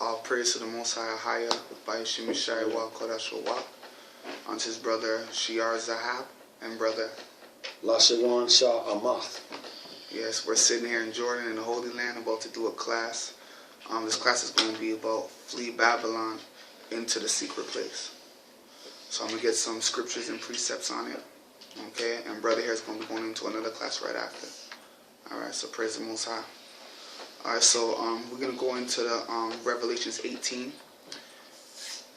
All praise to the Most High AhAYAH by Shemishai Wa Kodash Wa, unto his brother Shiar Zahab and brother Lashawan Shal Ahmath. Yes, we're sitting here in Jordan in the Holy Land about to do a class. This class is going to be about flee Babylon into the secret place. So I'm going to get some scriptures and precepts on it. Okay, and brother here is going to be going into another class right after. Alright, so praise the Most High. Alright, so we're going to go into the Revelations 18.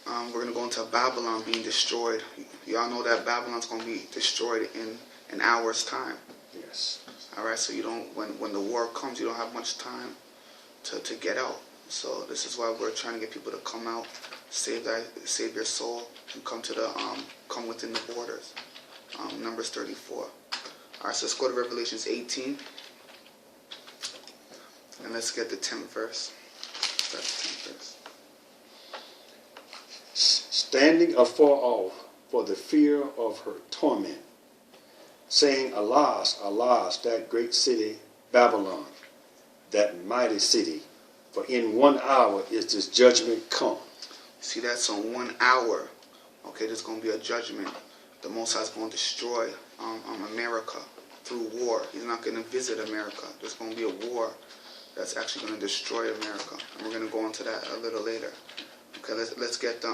We're going to go into Babylon being destroyed. Y'all know that Babylon's going to be destroyed in an hour's time. Yes. Alright, so you don't, when the war comes, you don't have much time to get out. So this is why we're trying to get people to come out, save your soul, and come within the borders. Numbers 34. Alright, so let's go to Revelations 18. And let's get the 10th verse. That's the 10th verse. Standing afar off for the fear of her torment, saying, Alas, alas, that great city Babylon, that mighty city, for in 1 hour is this judgment come. See, that's on 1 hour. Okay, there's going to be a judgment. The Most High is going to destroy America through war. He's not going to visit America. There's going to be a war that's actually going to destroy America, and we're going to go into that a little later. Okay, let's get the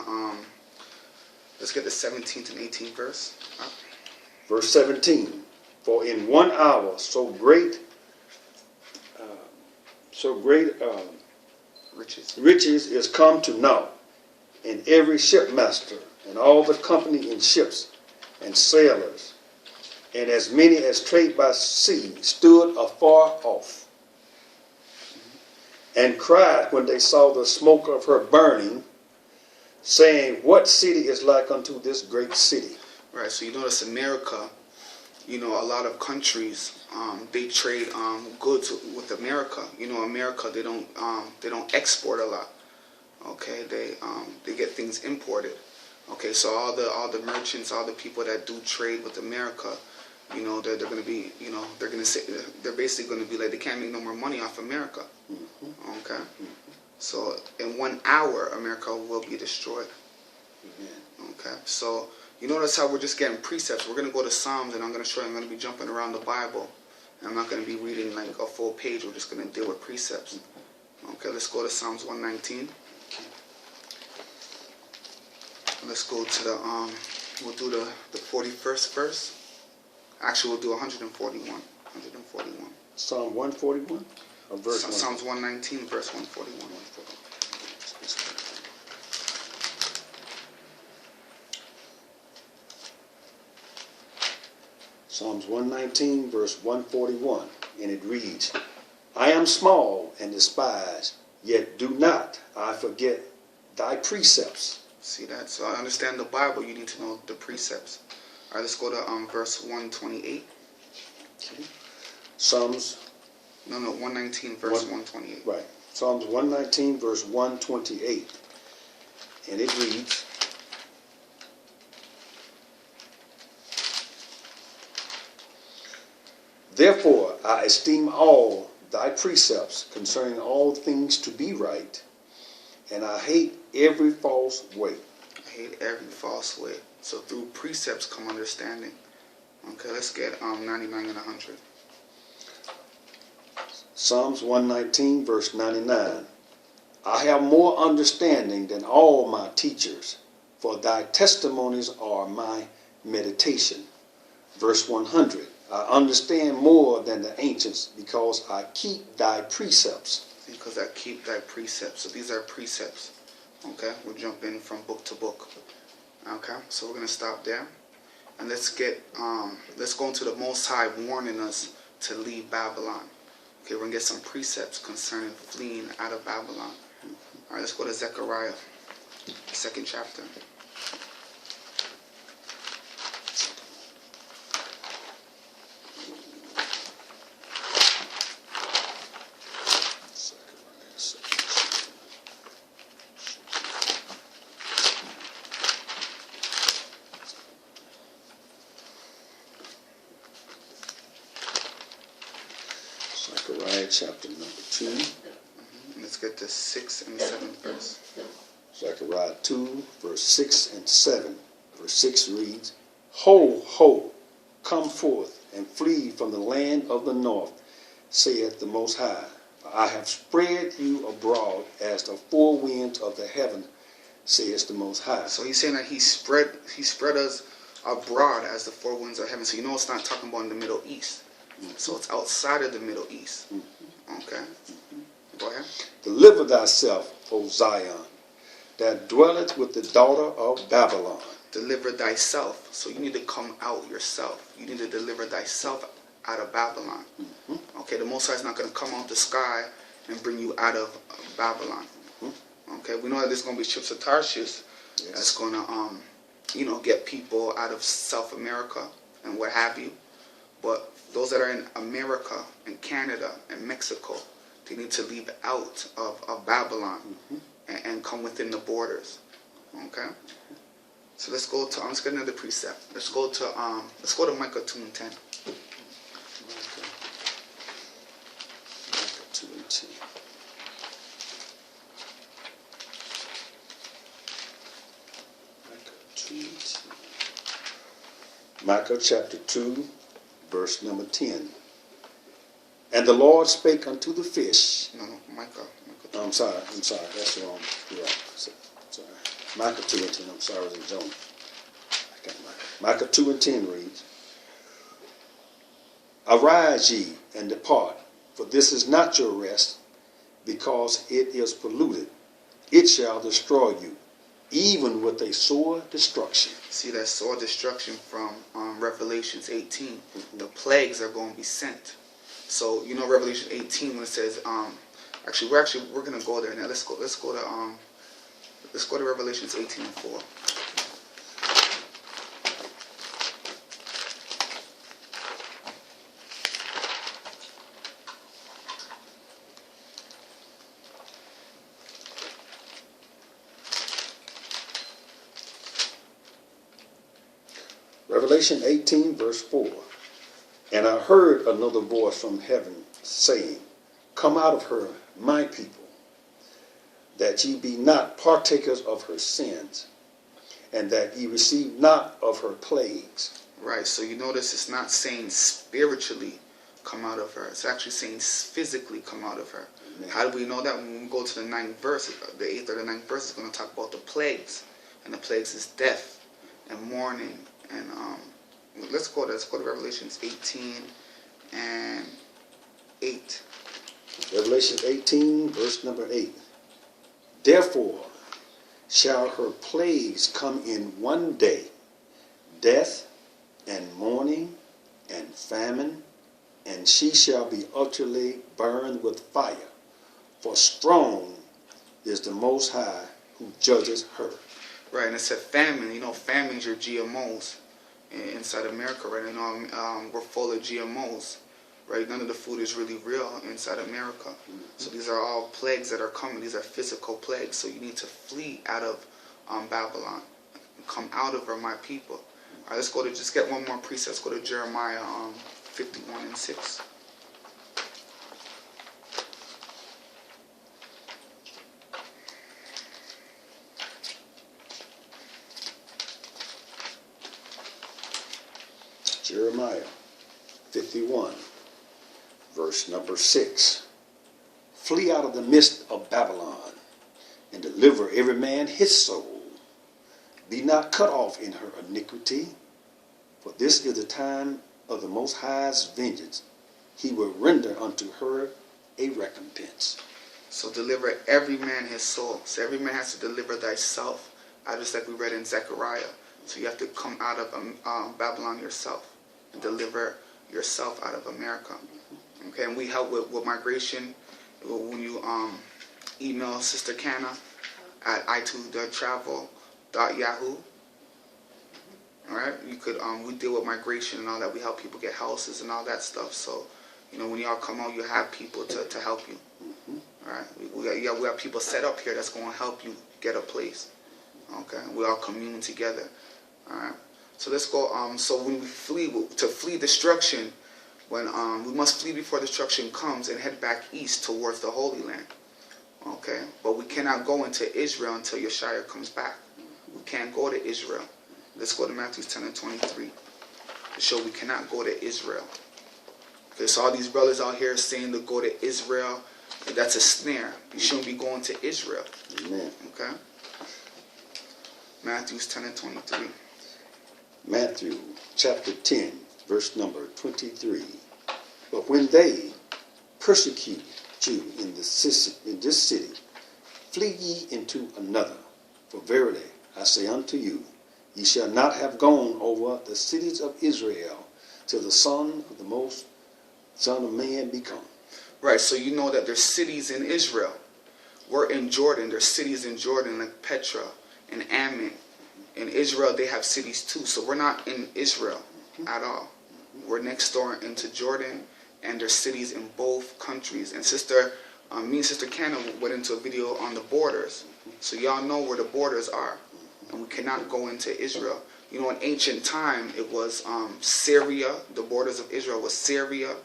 17th and 18th verse. Verse 17. For in 1 hour so great riches is come to naught, and every shipmaster and all the company in ships and sailors, and as many as trade by sea, stood afar off, and cried when they saw the smoke of her burning, saying, What city is like unto this great city? Right, so you notice America, a lot of countries, they trade goods with America. America, they don't export a lot. Okay, they get things imported. Okay, so all the merchants, all the people that do trade with America, they're going to be, they're basically going to be like, they can't make no more money off America. Mm-hmm. Okay? Mm-hmm. So in 1 hour, America will be destroyed. Mm-hmm. Okay? So you notice how we're just getting precepts. We're going to go to Psalms, and I'm going to show you, I'm going to be jumping around the Bible. And I'm not going to be reading like a full page. We're just going to deal with precepts. Okay, let's go to Psalms 119. Let's go to we'll do the 41st verse. Actually, we'll do 141. 141. Psalm 141? Or verse Psalms 119, verse 141. Psalms 119, verse 141. And it reads, I am small and despised, yet do not I forget thy precepts. See that? So I understand the Bible, you need to know the precepts. All right, let's go to verse 128. Okay. Psalms... No, 119, verse 128. Right. Psalms 119, verse 128. And it reads, Therefore I esteem all thy precepts concerning all things to be right, and I hate every false way. I hate every false way. So through precepts come understanding. Okay, let's get 99 and 100. Psalms 119, verse 99. I have more understanding than all my teachers, for thy testimonies are my meditation. Verse 100. I understand more than the ancients, because I keep thy precepts. Because I keep thy precepts. So these are precepts. Okay, we'll jump in from book to book. Okay, so we're going to stop there. And let's go into the Most High warning us to leave Babylon. Okay, we're going to get some precepts concerning fleeing out of Babylon. All right, let's go to Zechariah, 2nd chapter. Zechariah chapter number 2. Let's get the 6th and 7th verse. Zechariah 2, verse 6 and 7. Verse 6 reads, Ho, ho, come forth and flee from the land of the north, saith the Most High. I have spread you abroad as the four winds of the heaven, says the Most High. So he's saying that he spread us abroad as the four winds of heaven. So you know it's not talking about in the Middle East. So it's outside of the Middle East. Okay? Go ahead. Deliver thyself, O Zion, that dwelleth with the daughter of Babylon. Deliver thyself. So you need to come out yourself. You need to deliver thyself out of Babylon. Okay, the Most High is not going to come out the sky and bring you out of Babylon. Okay, we know that there's going to be ships of Tarshish that's going to, get people out of South America and what have you. But those that are in America and Canada and Mexico, they need to leave out of Babylon and come within the borders. Okay? So let's go to let's get another precept. Let's go to Micah 2 and 10. Micah 2 and 10. Micah 2 and 10. Micah chapter 2, verse number 10. And the Lord spake unto the fish. No, Micah. I'm sorry, that's wrong. You're right. Sorry. Micah 2 and 10, I'm sorry, I was in Jonah. I got Micah 2 and 10 reads, Arise ye and depart, for this is not your rest, because it is polluted. It shall destroy you, even with a sore destruction. See that sore destruction from Revelations 18. The plagues are going to be sent. So Revelation 18 when it says we're gonna go there now. Let's go to Revelations 18 and 4. Revelation 18, verse 4. And I heard another voice from heaven saying, Come out of her, my people, that ye be not partakers of her sins, and that ye receive not of her plagues. Right, so you notice it's not saying spiritually come out of her. It's actually saying physically come out of her. Amen. How do we know that? When we go to the 9th verse, the 8th or the 9th verse is going to talk about the plagues. And the plagues is death and mourning. And let's go to Revelations 18 and 8. Revelation 18, verse number 8. Therefore shall her plagues come in one day, death and mourning and famine, and she shall be utterly burned with fire. For strong is the Most High who judges her. Right, and it said famine. Famine's your GMOs inside America, right? We're full of GMOs. Right, none of the food is really real inside America. So these are all plagues that are coming. These are physical plagues. So you need to flee out of Babylon. Come out of her, my people. All right, let's go to just get one more precept. Let's go to Jeremiah 51 and 6. Jeremiah 51. Verse number 6. Flee out of the midst of Babylon, and deliver every man his soul. Be not cut off in her iniquity, for this is the time of the Most High's vengeance. He will render unto her a recompense. So deliver every man his soul. So every man has to deliver thyself. Just like we read in Zechariah. So you have to come out of Babylon yourself and deliver yourself out of America. Okay, and we help with migration. When you email Sister CANA at i2.travel.yahoo. All right, you could we deal with migration and all that. We help people get houses and all that stuff. So when y'all come out, you have people to help you. All right, we have people set up here that's going to help you get a place. Okay, we all commune together. All right, so let's go. So when we flee destruction. When we must flee before destruction comes and head back east towards the Holy Land. Okay, but we cannot go into Israel until Yeshua comes back. We can't go to Israel. Let's go to Matthew 10 and 23 to show we cannot go to Israel. Okay, so all these brothers out here saying to go to Israel, that's a snare. You shouldn't be going to Israel. Amen. Okay? Matthew 10 and 23. Matthew chapter 10, verse number 23. But when they persecute you in this city, flee ye into another. For verily I say unto you, ye shall not have gone over the cities of Israel till the Son of Man be come. Right, so you know that there's cities in Israel. We're in Jordan. There's cities in Jordan like Petra and Ammon. In Israel, they have cities too. So we're not in Israel at all. We're next door into Jordan, and there's cities in both countries. And me and Sister Cana went into a video on the borders. So y'all know where the borders are. And we cannot go into Israel. You know, in ancient time, it was Syria. The borders of Israel was Syria.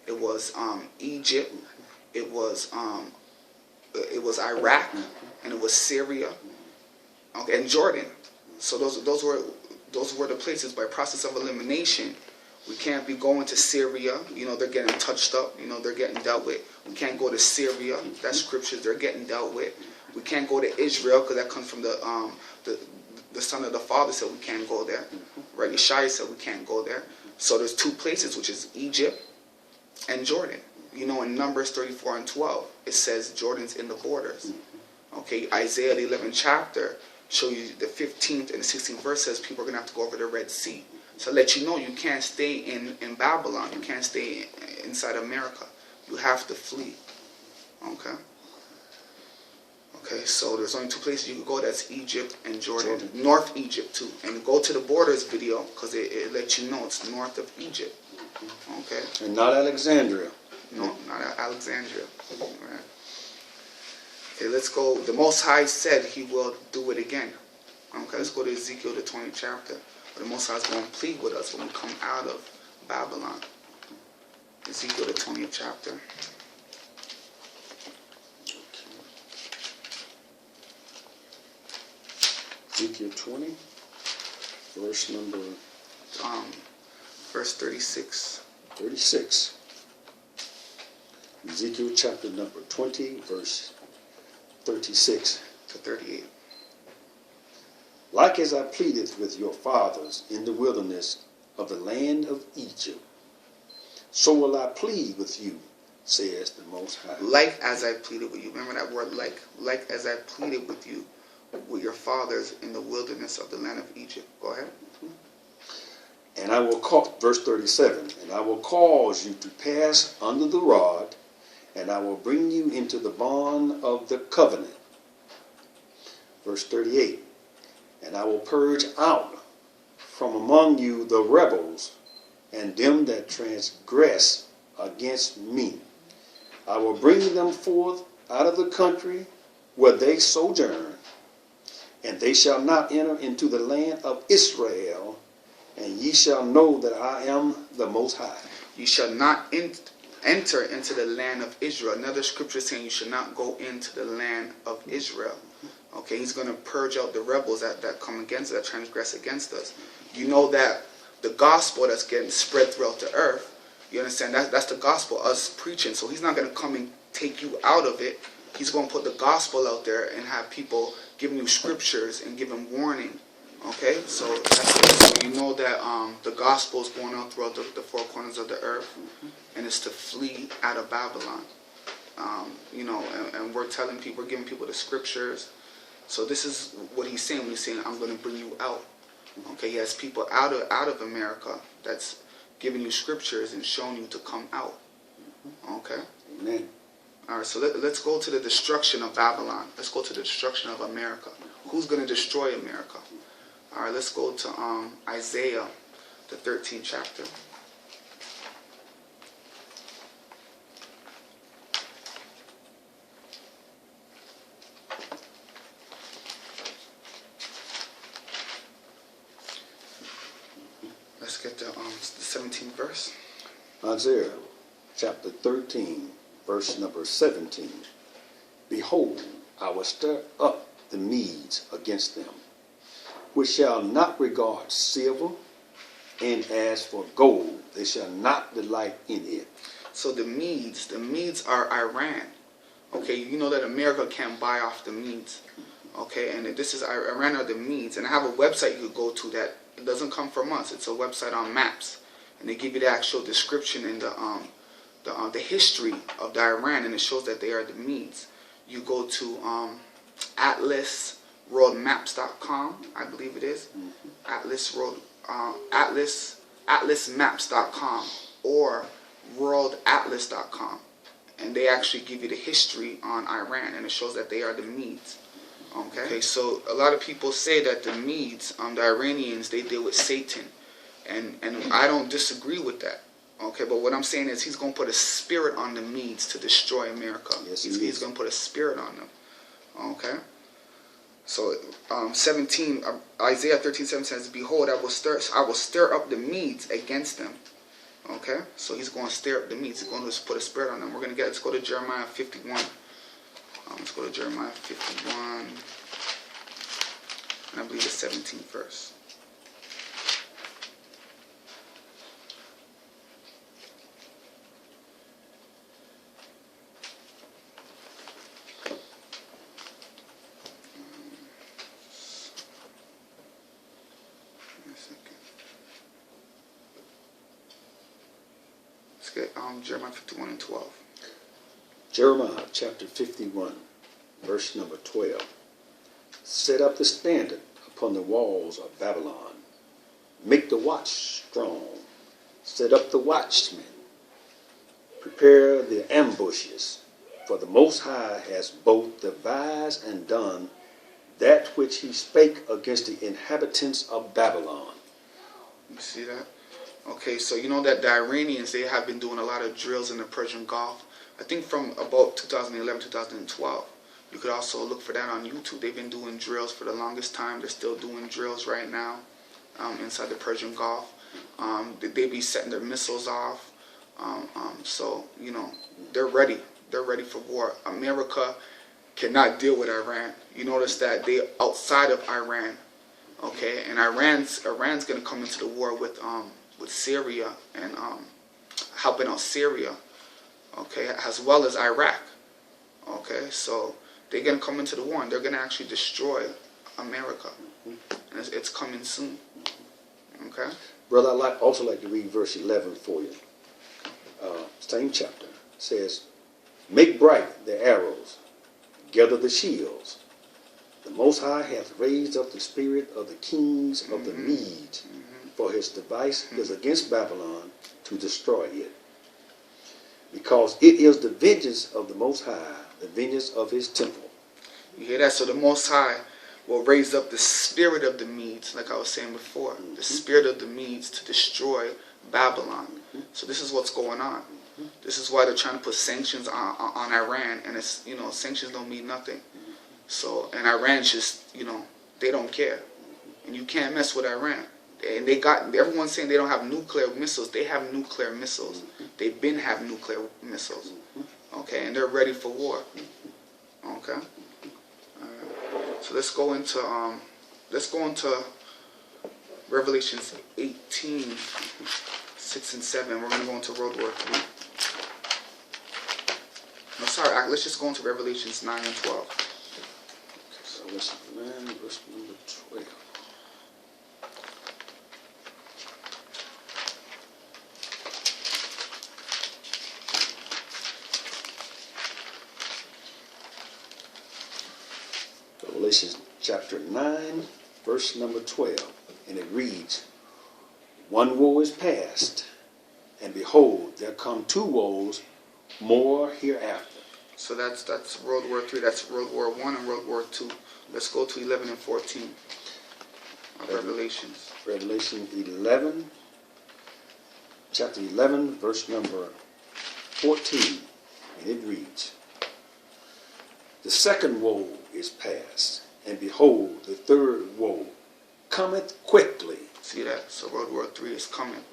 It was Egypt. It was Iraq, and it was Syria. Okay, and Jordan. So those were the places. By process of elimination, we can't be going to Syria. You know, they're getting touched up. You know, they're getting dealt with. We can't go to Syria. That's scriptures. They're getting dealt with. We can't go to Israel because that comes from the son of the father said we can't go there. Right? Yeshua said we can't go there. So there's two places, which is Egypt and Jordan. You know, in Numbers 34 and 12, it says Jordan's in the borders. Okay, Isaiah the 11th chapter show you the 15th and the 16th verse says people are going to have to go over the Red Sea. So let you know you can't stay in Babylon. You can't stay inside America. You have to flee. Okay? Okay, so there's only two places you can go. That's Egypt and Jordan. North Egypt too. And go to the borders video because it lets you know it's north of Egypt. Okay? And not Alexandria. No, not Alexandria. Right. Okay, let's go. The Most High said he will do it again. Okay, let's go to Ezekiel the 20th chapter. The Most High is going to plead with us when we come out of Babylon. Ezekiel the 20th chapter. Ezekiel 20, verse number... verse 36. 36. Ezekiel chapter number 20, verse 36 to 38. Like as I pleaded with your fathers in the wilderness of the land of Egypt, so will I plead with you, says the Most High. Like as I pleaded with you. Remember that word, like. Like as I pleaded with you, with your fathers in the wilderness of the land of Egypt. Go ahead. And I will call, verse 37, and I will cause you to pass under the rod, and I will bring you into the bond of the covenant. Verse 38, and I will purge out from among you the rebels and them that transgress against me. I will bring them forth out of the country where they sojourn, and they shall not enter into the land of Israel, and ye shall know that I am the Most High. You shall not enter into the land of Israel. Another scripture saying you should not go into the land of Israel. Okay, he's going to purge out the rebels that come against us, that transgress against us. You know that the gospel that's getting spread throughout the earth, you understand, that's the gospel, us preaching. So he's not going to come and take you out of it. He's going to put the gospel out there and have people giving you scriptures and giving warning. Okay, so that's it. So you know that the gospel is going out throughout the four corners of the earth, and it's to flee out of Babylon. You know, and we're telling people, we're giving people the scriptures. So this is what he's saying when he's saying, I'm going to bring you out. Okay, he has people out of America that's giving you scriptures and showing you to come out. Okay? Amen. All right, so let's go to the destruction of Babylon. Let's go to the destruction of America. Who's going to destroy America? All right, let's go to Isaiah, the 13th chapter. Let's get to the 17th verse. Isaiah chapter 13, verse number 17. Behold, I will stir up the Medes against them, which shall not regard silver, and as for gold, they shall not delight in it. So the Medes are Iran. Okay, you know that America can't buy off the Medes. Okay, and this is Iran are the Medes, and I have a website you could go to that it doesn't come from us. It's a website on maps, and they give you the actual description and the history of the Iran, and it shows that they are the Medes. You go to atlasworldmaps.com, I believe it is, atlasmaps.com or worldatlas.com, and they actually give you the history on Iran, and it shows that they are the Medes. Okay, so a lot of people say that the Medes, the Iranians, they deal with Satan, and I don't disagree with that. Okay, but what I'm saying is he's going to put a spirit on the Medes to destroy America. Yes, he's going to put a spirit on them. Okay, so 17 Isaiah 13:7 says, "Behold, I will stir up the Medes against them." Okay, so he's going to stir up the Medes. He's going to put a spirit on them. Let's go to Jeremiah 51. Let's go to Jeremiah 51, and I believe the 17th verse. Let's get Jeremiah 51 and 12. Jeremiah chapter 51, verse number 12. Set up the standard upon the walls of Babylon. Make the watch strong. Set up the watchmen. Prepare the ambushes. For the Most High has both devised and done that which he spake against the inhabitants of Babylon. You see that? Okay, so you know that the Iranians, they have been doing a lot of drills in the Persian Gulf. I think from about 2011, 2012. You could also look for that on YouTube. They've been doing drills for the longest time. They're still doing drills right now inside the Persian Gulf. They be setting their missiles off. So, you know, they're ready. They're ready for war. America cannot deal with Iran. You notice that they're outside of Iran. Okay, and Iran's going to come into the war with Syria and helping out Syria. Okay, as well as Iraq. Okay, so they're going to come into the war and they're going to actually destroy America. And it's coming soon. Okay? Brother, I'd also like to read verse 11 for you. Same chapter. It says, make bright the arrows, gather the shields. The Most High hath raised up the spirit of the kings of the Medes, for his device is against Babylon to destroy it. Because it is the vengeance of the Most High, the vengeance of his temple. You hear that? So the Most High will raise up the spirit of the Medes, like I was saying before, the spirit of the Medes to destroy Babylon. So this is what's going on. This is why they're trying to put sanctions on Iran, and it's, you know, sanctions don't mean nothing. So, and Iran just, you know, they don't care, and you can't mess with Iran. And everyone's saying they don't have nuclear missiles. They have nuclear missiles. They've been have nuclear missiles. Okay, and they're ready for war. Okay. So let's go into Revelations 18:6 and 7. We're gonna go into World War III. No, sorry, let's just go into Revelations 9 and 12. So let's 9, verse number 12. Revelation chapter 9, verse number 12, and it reads, one woe is past, and behold, there come two woes more hereafter. So that's World War III. That's World War I and World War II. Let's go to 11 and 14 of Revelations. Revelation 11, chapter 11, verse number 14, and it reads, the second woe is past, and behold, the third woe cometh quickly. See that? So World War III is coming.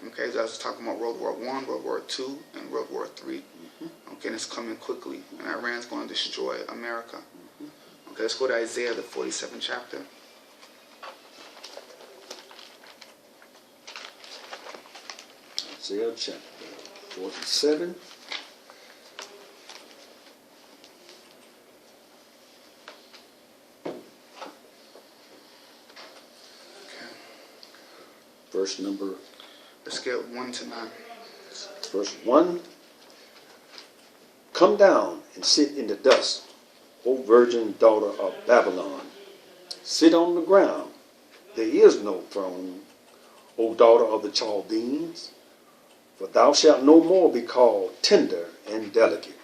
Okay, so I was talking about World War I, World War II, and World War III. Okay, and it's coming quickly. And Iran's going to destroy America. Okay, let's go to Isaiah, the 47th chapter. Isaiah chapter 47. Verse number, Let's get 1 to 9. verse 1. Come down and sit in the dust, O virgin daughter of Babylon. Sit on the ground. There is no throne, O daughter of the Chaldeans. For thou shalt no more be called tender and delicate.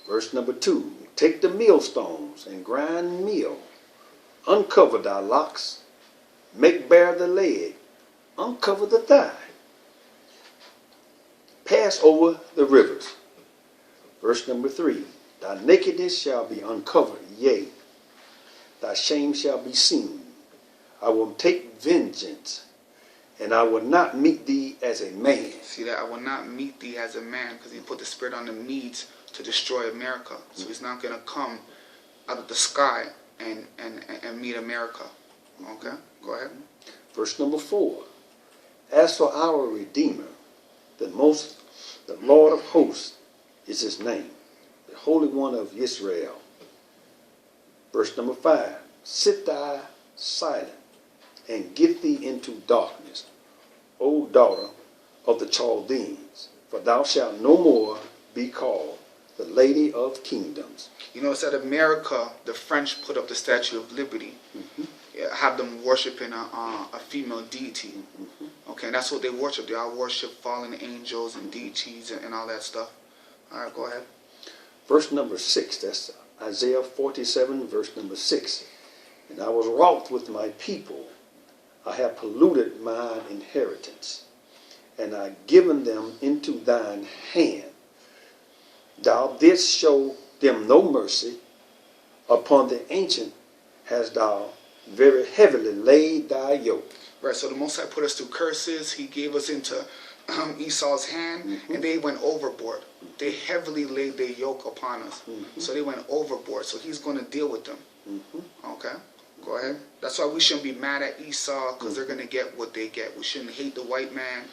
Verse number 2. Take the millstones and grind meal. Uncover thy locks. Make bare the leg. Uncover the thigh. Pass over the rivers. Verse number 3. Thy nakedness shall be uncovered, yea, thy shame shall be seen. I will take vengeance, and I will not meet thee as a man. See that? I will not meet thee as a man, because he put the spirit on the Medes to destroy America. So he's not going to come out of the sky and meet America. Okay? Go ahead. Verse number 4. As for our Redeemer, the Lord of hosts is his name, the Holy One of Israel. Verse number 5. Sit thou silent and get thee into darkness, O daughter of the Chaldeans, for thou shalt no more be called the Lady of Kingdoms. You know, it's at America, the French put up the Statue of Liberty. Have them worshiping a female deity. Okay, and that's what they worship. They all worship fallen angels and deities and all that stuff. All right, go ahead. Verse number 6, that's Isaiah 47, verse number 6. And I was wroth with my people. I have polluted mine inheritance, and I given them into thine hand. Thou didst show them no mercy. Upon the ancient hast thou very heavily laid thy yoke. Right, so the Most High put us through curses. He gave us into Esau's hand, and they went overboard. They heavily laid their yoke upon us. So they went overboard. So he's going to deal with them. Okay, go ahead. That's why we shouldn't be mad at Esau, because they're going to get what they get. We shouldn't hate the white man.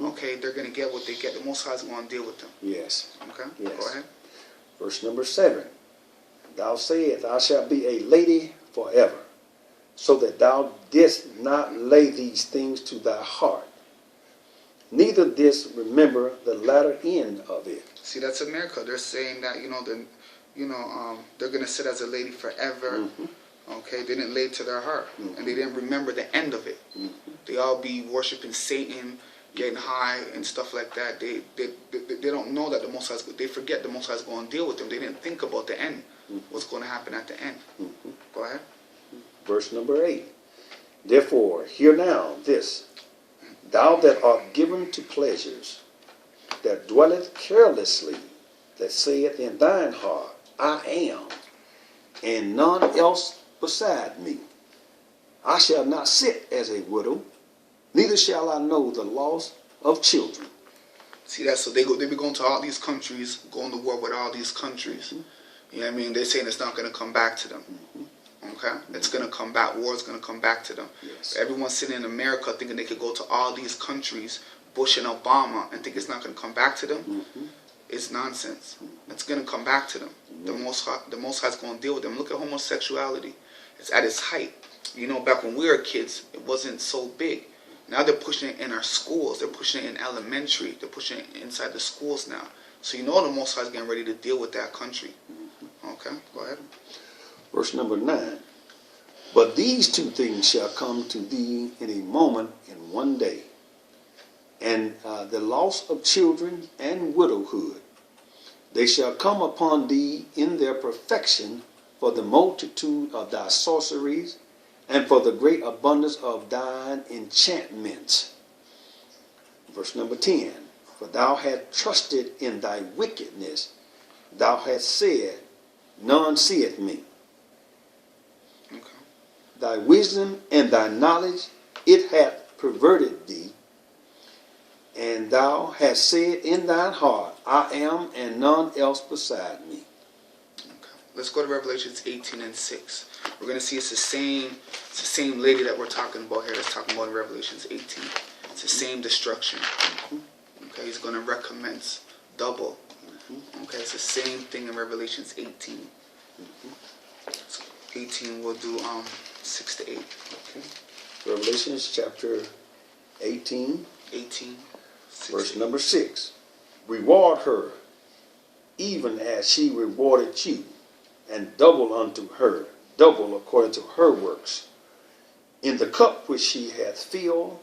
Okay, they're going to get what they get. The Most High is going to deal with them. Yes. Okay, Yes. go ahead. Verse number 7. Thou sayest, thou shalt be a lady forever, so that thou didst not lay these things to thy heart, neither didst remember the latter end of it. See, that's America. They're saying that, they're going to sit as a lady forever. Okay, they didn't lay it to their heart, and they didn't remember the end of it. They all be worshiping Satan, getting high and stuff like that. They don't know that the Most High is, they forget the Most High is going to deal with them. They didn't think about the end, what's going to happen at the end. Go ahead. Verse number 8. Therefore, hear now this, thou that art given to pleasures, that dwelleth carelessly, that saith in thine heart, I am, and none else beside me. I shall not sit as a widow, neither shall I know the loss of children. See that? So they be going to all these countries, going to war with all these countries. You know what I mean? They're saying it's not going to come back to them. Okay? It's going to come back. War is going to come back to them. Yes. Everyone's sitting in America thinking they could go to all these countries, Bush and Obama, and think it's not going to come back to them. It's nonsense. It's going to come back to them. The Most High is going to deal with them. Look at homosexuality. It's at its height. You know, back when we were kids, it wasn't so big. Now they're pushing it in our schools. They're pushing it in elementary. They're pushing it inside the schools now. So you know the Most High is getting ready to deal with that country. Okay, go ahead. Verse number 9. But these two things shall come to thee in a moment, in one day, and the loss of children and widowhood. They shall come upon thee in their perfection, for the multitude of thy sorceries, and for the great abundance of thine enchantments. Verse number 10. For thou hast trusted in thy wickedness. Thou hast said, none seeth me. Okay. Thy wisdom and thy knowledge, it hath perverted thee. And thou hast said in thine heart, I am, and none else beside me. Okay. Let's go to Revelations 18 and 6. We're going to see it's the same lady that we're talking about here that's talking about in Revelations 18. It's the same destruction. Okay, he's going to recommence double. Okay, it's the same thing in Revelations 18. 18, we'll do 6 to 8. Okay. Revelations chapter 18, 6 verse to 8. number 6. Reward her, even as she rewarded you, and double unto her, double according to her works. In the cup which she hath filled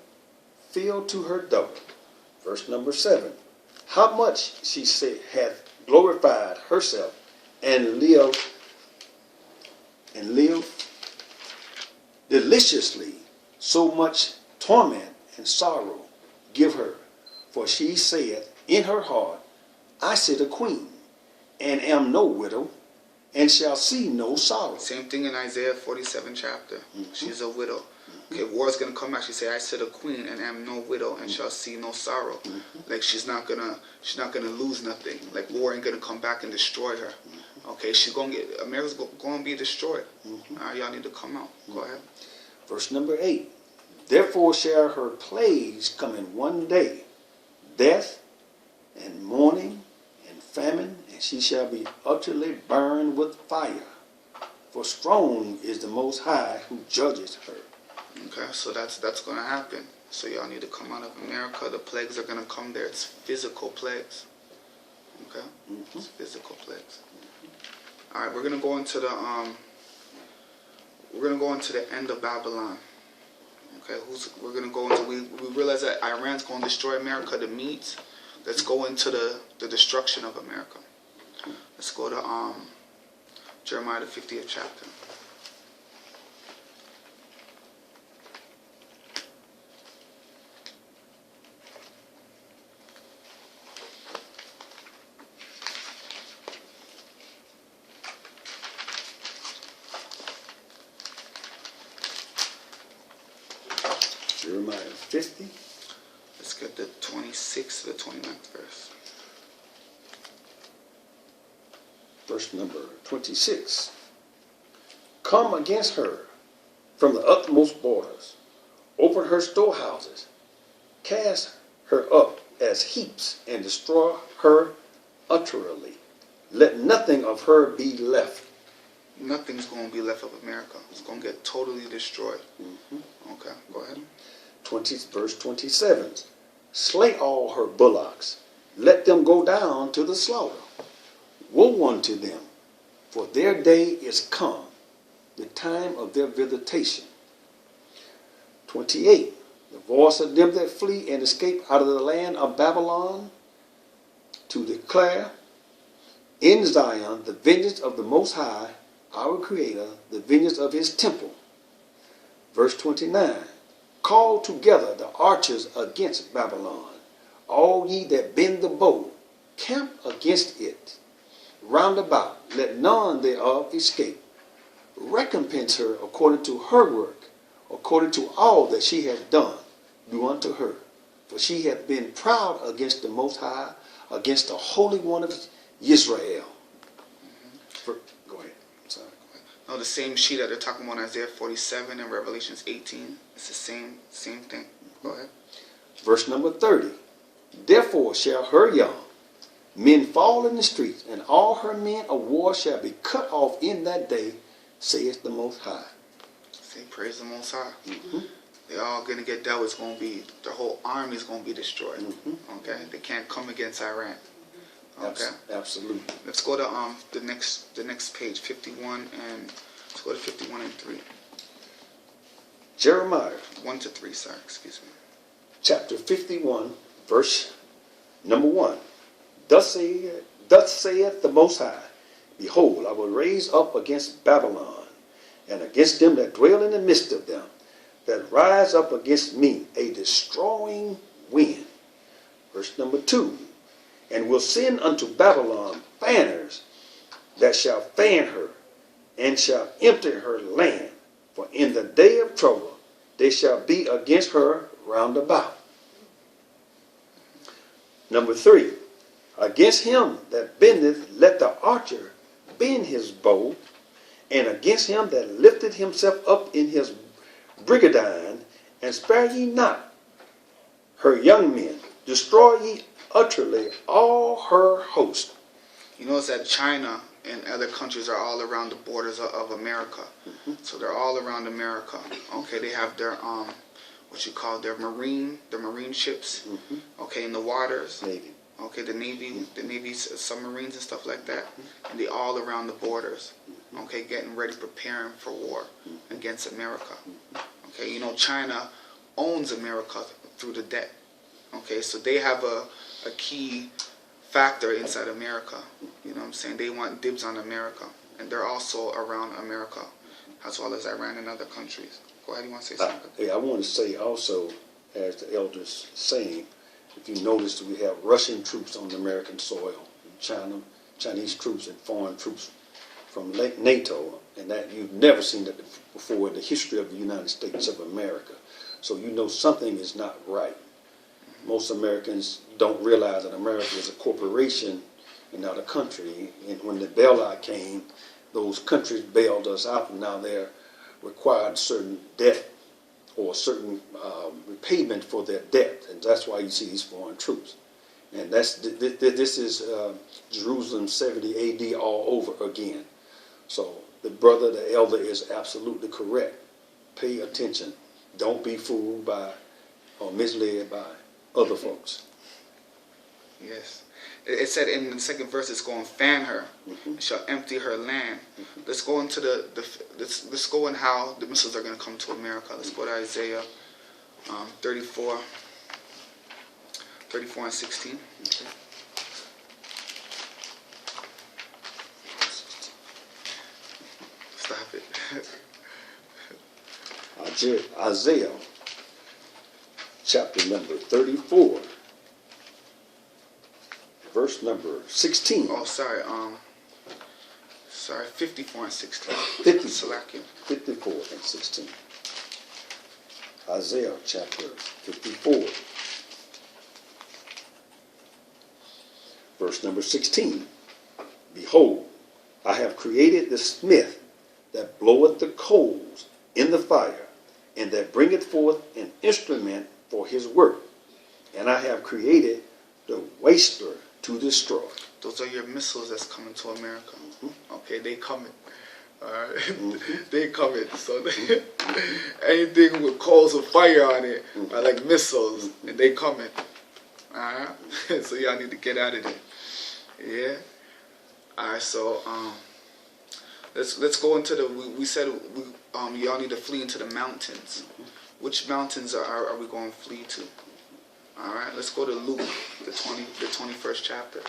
to her double. Verse number 7. How much she said hath glorified herself and lived deliciously, so much torment and sorrow give her. For she saith in her heart, I sit a queen, and am no widow, and shall see no sorrow. Same thing in Isaiah 47 chapter. She's a widow. Okay, war's gonna come back. She say, I sit a queen and am no widow and shall see no sorrow. Like she's not gonna lose nothing. Like war ain't gonna come back and destroy her. Okay, she's gonna get America's gonna be destroyed. Alright, y'all need to come out. Go ahead. Verse number 8. Therefore shall her plagues come in one day, death and mourning and famine, and she shall be utterly burned with fire. For strong is the Most High who judges her. Okay, so that's going to happen. So y'all need to come out of America. The plagues are going to come there. It's physical plagues. Okay, it's physical plagues. All right, we're going to go into the end of Babylon. Okay, we're going to go into we realize that Iran's going to destroy America. The Medes. Let's go into the destruction of America. Let's go to Jeremiah the 50th chapter. Jeremiah 50. Let's get the 26th to the 29th verse. Verse number 26. Come against her from the utmost borders. Open her storehouses. Cast her up as heaps and destroy her utterly. Let nothing of her be left. Nothing's going to be left of America. It's going to get totally destroyed. Okay, go ahead. Verse 27. Slay all her bullocks. Let them go down to the slaughter. Woe unto them, for their day is come, the time of their visitation. 28. The voice of them that flee and escape out of the land of Babylon, to declare in Zion the vengeance of the Most High, our Creator, the vengeance of his temple. Verse 29. Call together the archers against Babylon, all ye that bend the bow, camp against it. Round about, let none thereof escape. Recompense her according to her work, according to all that she hath done, do unto her. For she hath been proud against the Most High, against the Holy One of Israel. Go ahead. I'm sorry. No, the same sheet that they're talking about in Isaiah 47 and Revelations 18. It's the same thing. Go ahead. Verse number 30. Therefore shall her young men fall in the streets, and all her men of war shall be cut off in that day, saith the Most High. Say praise the Most High. They're all going to get dealt with. It's going to be, the whole army is going to be destroyed. Okay? They can't come against Iran. Okay? Absolutely. Let's go to the next page, 51, and let's go to 51 and 3. Jeremiah 1 to 3, sorry, excuse me. chapter 51, verse number 1. Thus saith the Most High, Behold, I will raise up against Babylon, and against them that dwell in the midst of them, that rise up against me a destroying wind. Verse number 2. And will send unto Babylon fanners that shall fan her, and shall empty her land. For in the day of trouble they shall be against her round about. Number 3, against him that bendeth, let the archer bend his bow, and against him that lifted himself up in his brigandine, and spare ye not her young men, destroy ye utterly all her host. You notice that China and other countries are all around the borders of America. So they're all around America. Okay, they have their what you call their marine ships. Okay, in the waters. Navy. Okay, the Navy submarines and stuff like that, and they all around the borders. Okay, getting ready, preparing for war against America. Okay, you know China owns America through the debt. Okay, so they have a key factor inside America. You know what I'm saying? They want dibs on America, and they're also around America, as well as Iran and other countries. Go ahead, you want to say something? I want to say also, as the elders saying, if you notice, we have Russian troops on American soil, Chinese troops and foreign troops from NATO, and that you've never seen that before in the history of the United States of America. So you know something is not right. Most Americans don't realize that America is a corporation and not a country. And when the bailout came, those countries bailed us out, and now they're required certain debt or certain repayment for their debt, and that's why you see these foreign troops. And this is Jerusalem 70 A.D. all over again. So the brother, the elder, is absolutely correct. Pay attention. Don't be fooled by or misled by other folks. Yes. It said in the second verse, it's going to fan her, and shall empty her land. Let's go into let's go in how the missiles are going to come to America. Let's go to Isaiah 34 and 16. Stop it. Isaiah chapter number 34. Verse number 16. Oh, sorry. 54 and 16. 54 and 16. Isaiah chapter 54. Verse number 16. Behold, I have created the smith that bloweth the coals in the fire, and that bringeth forth an instrument for his work. And I have created the waster to destroy. Those are your missiles that's coming to America. Okay, they coming. Alright, they coming. So anything with coals of fire on it are like missiles, and they coming. Alright, so y'all need to get out of there. Yeah. Alright, so let's go into we said y'all need to flee into the mountains. Which mountains are we going to flee to? All right, let's go to Luke, the 21st chapter.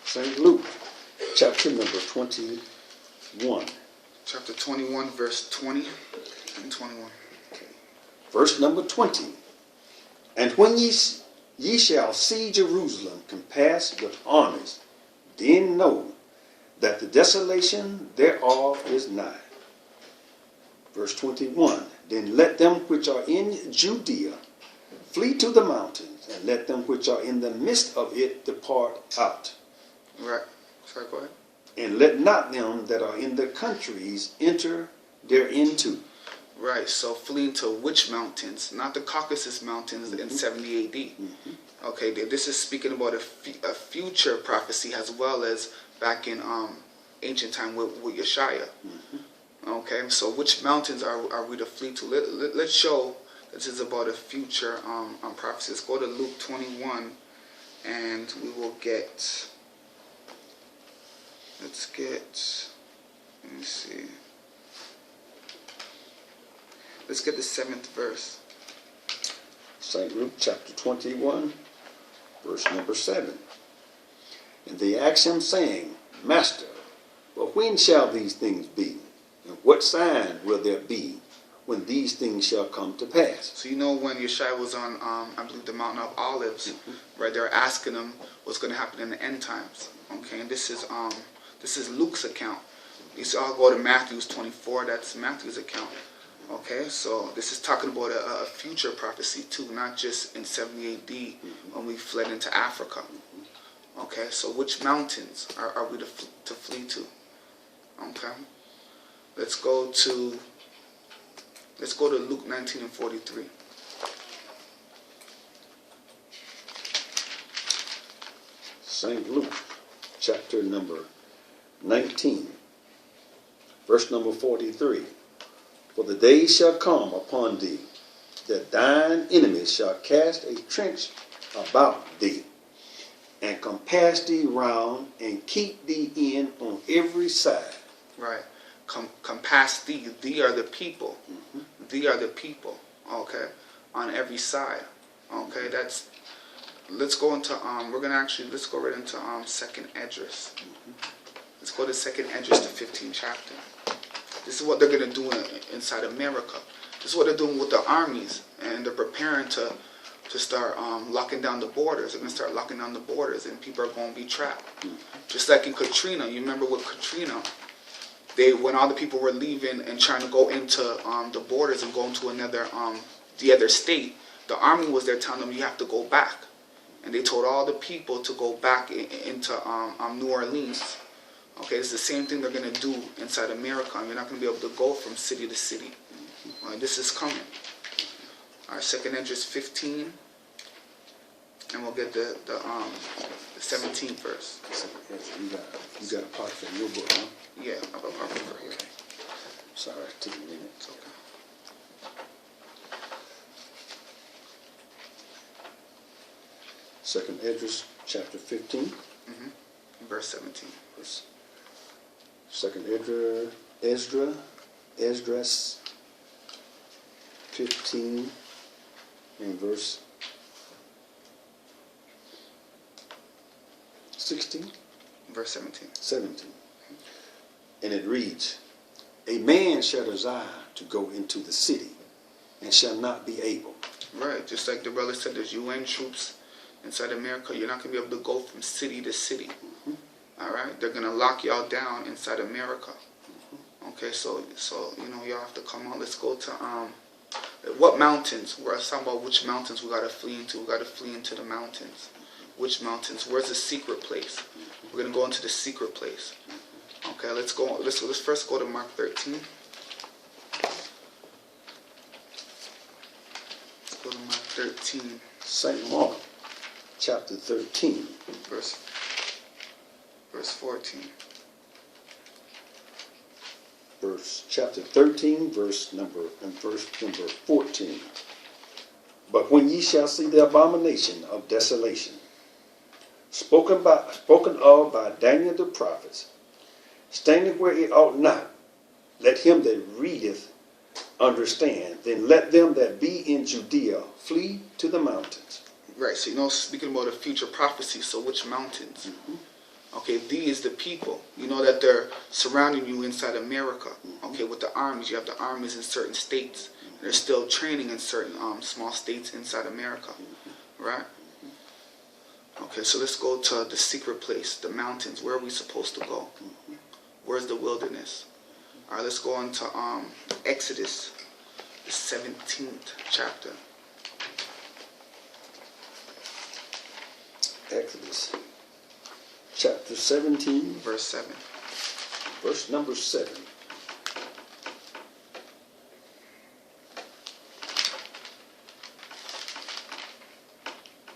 St. Luke, chapter number 21. Chapter 21, verse 20 and 21. Okay. Verse number 20. And when ye shall see Jerusalem compassed with armies, then know that the desolation thereof is nigh. Verse 21. Then let them which are in Judea flee to the mountains, and let them which are in the midst of it depart out. Right. Sorry, go ahead. And let not them that are in the countries enter thereinto. Right, so fleeing to which mountains? Not the Caucasus Mountains in 70 AD. Okay, this is speaking about a future prophecy as well as back in ancient time with Yeshaya. Okay, so which mountains are we to flee to? Let's show this is about a future prophecy. Let's go to Luke 21 and we will get, let me see. Let's get the 7th verse. St. Luke chapter 21, verse number 7. And they asked him, saying, Master, but when shall these things be? And what sign will there be when these things shall come to pass? So you know when Yeshua was on, I believe, the Mountain of Olives, right? They're asking him what's going to happen in the end times. Okay, and this is Luke's account. I'll go to Matthew 24. That's Matthew's account. Okay, so this is talking about a future prophecy too, not just in 70 AD when we fled into Africa. Okay, so which mountains are we to flee to? Okay, let's go to Luke 19:43. St. Luke, chapter number 19, verse number 43. For the days shall come upon thee, that thine enemies shall cast a trench about thee, and compass thee round, and keep thee in on every side. Right. Compass thee. Thee are the people. Thee are the people. Okay. On every side. Okay. Let's go into let's go right into Second Esdras. Let's go to Second Esdras, the 15th chapter. This is what they're going to do inside America. This is what they're doing with the armies, and they're preparing to start locking down the borders. They're going to start locking down the borders, and people are going to be trapped. Just like in Katrina. You remember with Katrina, when all the people were leaving and trying to go into the borders and go into the other state, the army was there telling them you have to go back. And they told all the people to go back into New Orleans. Okay, it's the same thing they're going to do inside America. You're not going to be able to go from city to city. This is coming. All right, Second Esdras 15, and we'll get the 17th verse. You got a part from your book, huh? Yeah, I have a part from here. Okay. Sorry, it took a minute. It's okay. Second Esdras, chapter 15. Verse 17. Second Esdras 15 and verse 16. Verse 17. 17. And it reads, a man shall desire to go into the city and shall not be able. Right, just like the brother said, there's UN troops inside America. You're not going to be able to go from city to city. All right, they're going to lock y'all down inside America. Okay, so y'all have to come on. Let's go to what mountains? We're talking about which mountains we got to flee into. We got to flee into the mountains. Which mountains? Where's the secret place? We're going to go into the secret place. Okay, let's go. Let's first go to Mark 13. Let's go to Mark 13. St. Mark, chapter 13. Verse 14. Chapter 13, verse number 14. But when ye shall see the abomination of desolation, spoken of by Daniel the prophet, standing where it ought not, let him that readeth understand. Then let them that be in Judea flee to the mountains. Right, so speaking about a future prophecy, so which mountains? Okay, these the people. You know that they're surrounding you inside America. Okay, with the armies. You have the armies in certain states. They're still training in certain small states inside America. Right? Okay, so let's go to the secret place, the mountains. Where are we supposed to go? Where's the wilderness? All right, let's go on to Exodus, the 17th chapter. Exodus, chapter 17, verse 7. Verse number 7.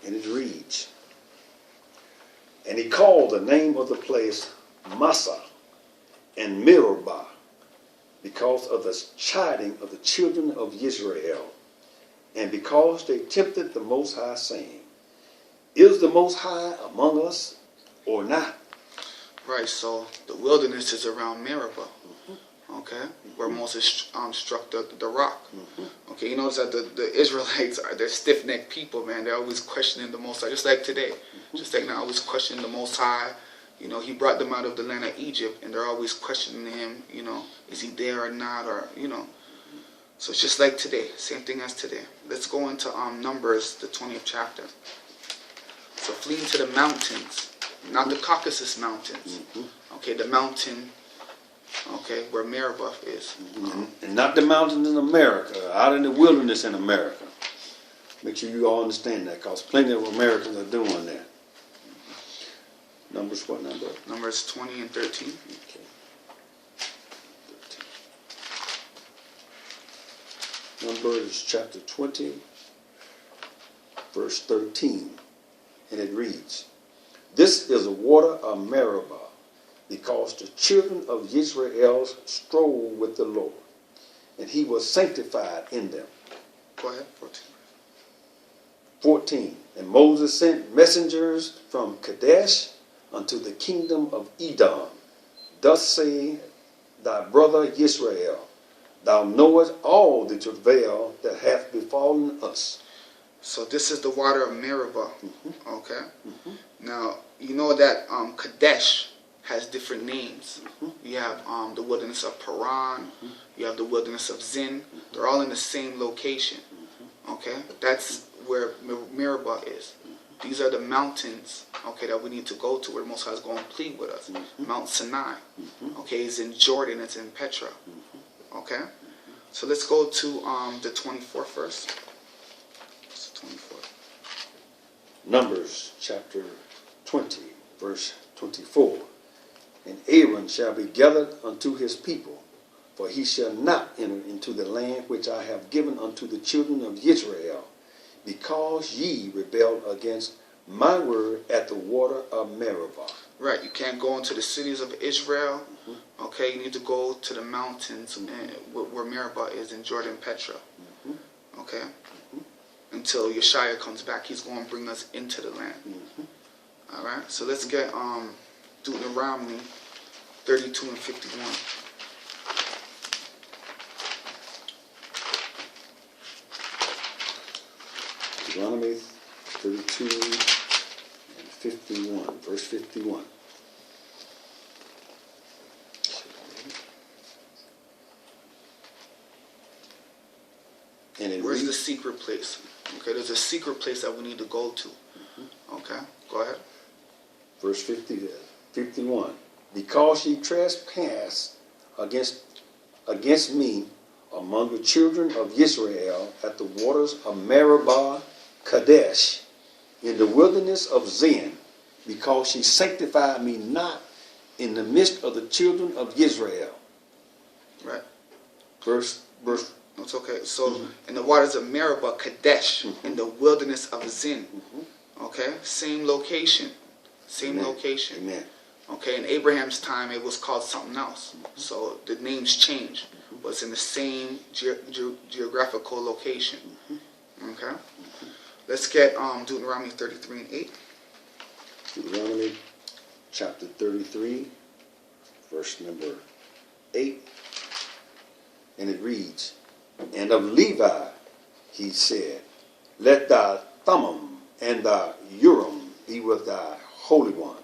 And it reads, and he called the name of the place Massa and Meribah, because of the chiding of the children of Israel, and because they tempted the Most High, saying, is the Most High among us or not? Right, so the wilderness is around Meribah, okay, where Moses struck the rock. Okay, you notice that the Israelites they're stiff-necked people, man. They're always questioning the Most High, just like today. Just like now, always questioning the Most High. You know, he brought them out of the land of Egypt, and they're always questioning him, you know, is he there or not, or, you know. So it's just like today, same thing as today. Let's go into Numbers, the 20th chapter. So fleeing to the mountains, not the Caucasus Mountains. Okay, the mountain okay, where Meribah is. And not the mountains in America, out in the wilderness in America. Make sure you all understand that, because plenty of Americans are doing that. Numbers what number? Numbers 20 and 13. Okay. 13. Numbers chapter 20, verse 13. And it reads, "This is the water of Meribah, because the children of Israel strove with the Lord, and he was sanctified in them." Go ahead, 14. 14. And Moses sent messengers from Kadesh unto the kingdom of Edom. Thus say thy brother Israel, thou knowest all the travail that hath befallen us. So this is the water of Meribah. Okay. Now you know that Kadesh has different names. You have the wilderness of Paran. You have the wilderness of Zin. They're all in the same location. Okay, that's where Meribah is. These are the mountains, okay, that we need to go to, where the Most High is going to plead with us. Mount Sinai, okay, it's in Jordan, it's in Petra. Okay, so let's go to the 24th verse. What's the 24th? Numbers chapter 20, verse 24. And Aaron shall be gathered unto his people, for he shall not enter into the land which I have given unto the children of Israel, because ye rebelled against my word at the water of Meribah. Right, you can't go into the cities of Israel. Okay, you need to go to the mountains where Meribah is in Jordan, Petra. Okay, until Yeshua comes back, he's going to bring us into the land. All right, so let's get Deuteronomy 32 and 51. Deuteronomy 32 and 51, verse 51. And where's the secret place? Okay, there's a secret place that we need to go to. Okay, go ahead. Verse 51. Because ye trespass against me among the children of Israel at the waters of Meribah Kadesh, in the wilderness of Zin, because she sanctified me not in the midst of the children of Israel. Right. Verse. It's okay. So in the waters of Meribah Kadesh, in the wilderness of Zin. Okay, same location. Same location. Amen. Okay, in Abraham's time it was called something else. So the names changed. But it's in the same geographical location. Okay. Let's get Deuteronomy 33 and 8. Deuteronomy chapter 33, verse number 8. And it reads, And of Levi he said, Let thy Thummim and thy Urim be with thy Holy One,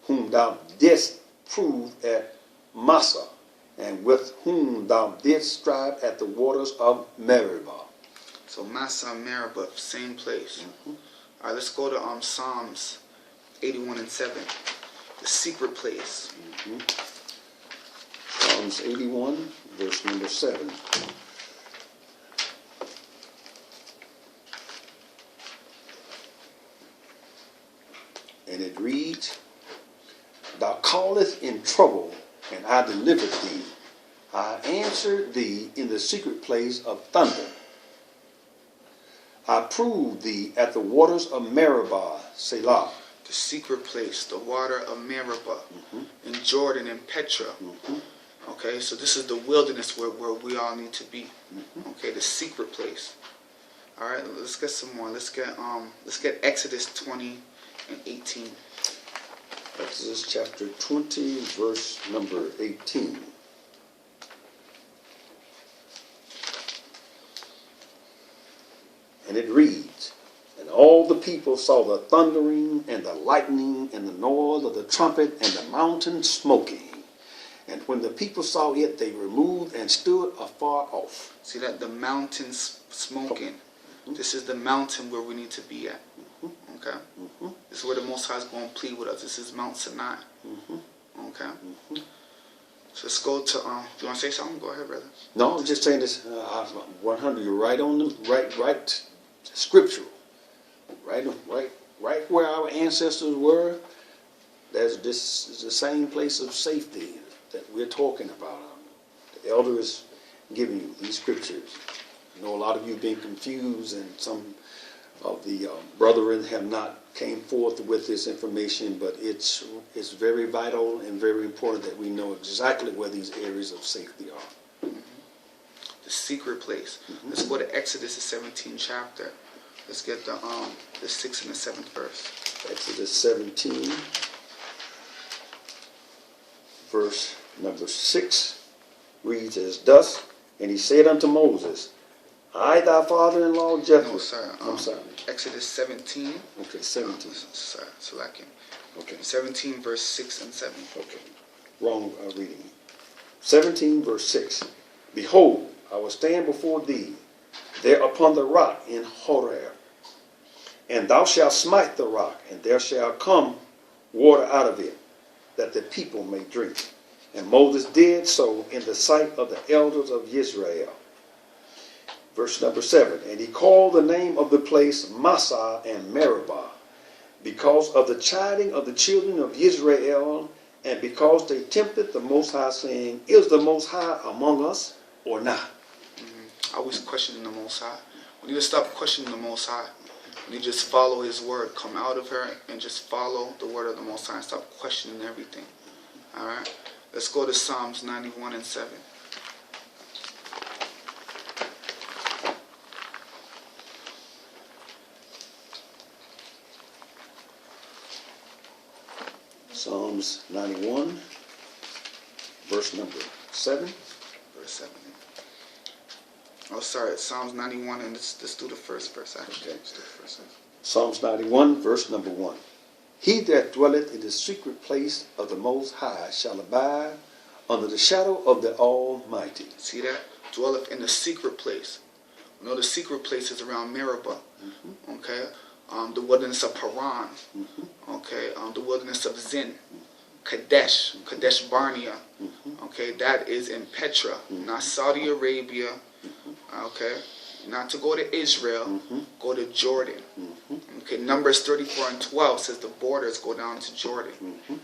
whom thou didst prove at Massah, and with whom thou didst strive at the waters of Meribah. So Massah and Meribah, same place. All right, let's go to Psalms 81 and 7, the secret place. Psalms 81, verse number 7. And it reads, Thou callest in trouble, and I delivered thee. I answered thee in the secret place of thunder. I proved thee at the waters of Meribah, Selah. The secret place, the water of Meribah, in Jordan and Petra. Okay, so this is the wilderness where we all need to be. Okay, the secret place. All right, let's get some more. Let's get Exodus 20 and 18. Exodus chapter 20, verse number 18. And it reads, And all the people saw the thundering and the lightning and the noise of the trumpet and the mountain smoking. And when the people saw it, they removed and stood afar off. See that? The mountains smoking. This is the mountain where we need to be at. Okay? This is where the Most High is going to plead with us. This is Mount Sinai. Okay? So let's go to, do you want to say something? Go ahead, brother. No, I'm just saying this, 100, you're right on the, right, scriptural. Right where our ancestors were, this is the same place of safety that we're talking about. The elder is giving you these scriptures. I know a lot of you have been confused, and some of the brethren have not came forth with this information, but it's very vital and very important that we know exactly where these areas of safety are. Mm-hmm. The secret place. Mm-hmm. Let's go to Exodus, the 17th chapter. Let's get the 6th and the 7th verse. Exodus 17, verse number 6 reads as thus, and he said unto Moses, I, thy father-in-law Jethro. No, sir. I'm sorry. Exodus 17. Okay, 17. Sorry, Salakim. Okay. 17, verse 6 and 7. Okay. Wrong reading. 17, verse 6. Behold, I will stand before thee there upon the rock in Horeb, and thou shalt smite the rock, and there shall come water out of it, that the people may drink. And Moses did so in the sight of the elders of Israel. Verse number 7, and he called the name of the place Massah and Meribah, because of the chiding of the children of Israel, and because they tempted the Most High, saying, is the Most High among us or not? Mm-hmm. Always questioning the Most High. We need to stop questioning the Most High. We need to just follow His word. Come out of her and just follow the word of the Most High and stop questioning everything. All right? Let's go to Psalms 91 and 7. Psalms 91, verse number 7. Verse 7. Oh, sorry, it's Psalms 91, and let's do the first verse, actually. Okay. Let's do the first verse. Psalms 91, verse number 1. He that dwelleth in the secret place of the Most High shall abide under the shadow of the Almighty. See that? Dwelleth in the secret place. You know, the secret place is around Meribah. Mm-hmm. Okay? The wilderness of Paran. Mm-hmm. Okay? The wilderness of Zin. Kadesh Barnea. Mm-hmm. Okay? That is in Petra, mm-hmm. not Saudi Arabia. Mm-hmm. Okay? Not to go to Israel, mm-hmm. go to Jordan. Mm-hmm. Okay, Numbers 34 and 12 says the borders go down to Jordan. Mm-hmm.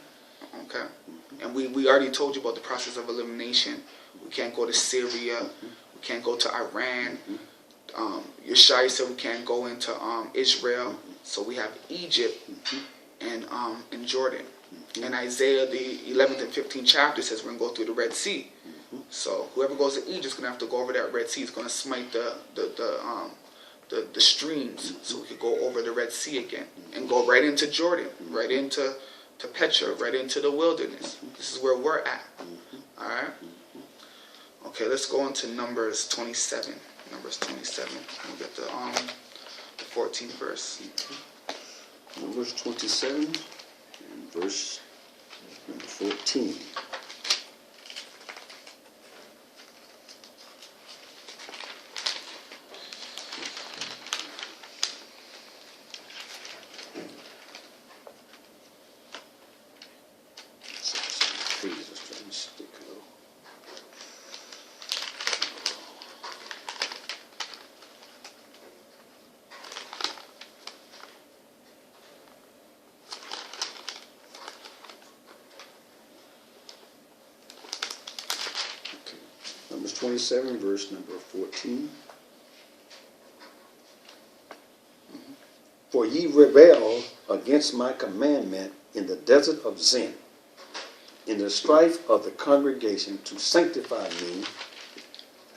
Okay? Mm-hmm. And we already told you about the process of elimination. We can't go to Syria. Mm-hmm. We can't go to Iran. Mm-hmm. Yeshai said we can't go into Israel. Mm-hmm. So we have Egypt mm-hmm. and Jordan. Mm-hmm. And Isaiah, the 11th and 15th chapter says we're going to go through the Red Sea. So whoever goes to Egypt is going to have to go over that Red Sea. It's going to smite the streams, so we could go over the Red Sea again and go right into Jordan, right into Petra, right into the wilderness. This is where we're at. All right. Okay, let's go into Numbers 27. Numbers 27. We'll get the 14th verse. Numbers 27 and verse number 14. Numbers 27, verse number 14. Mm-hmm. For ye rebelled against my commandment in the desert of Zin, in the strife of the congregation, to sanctify me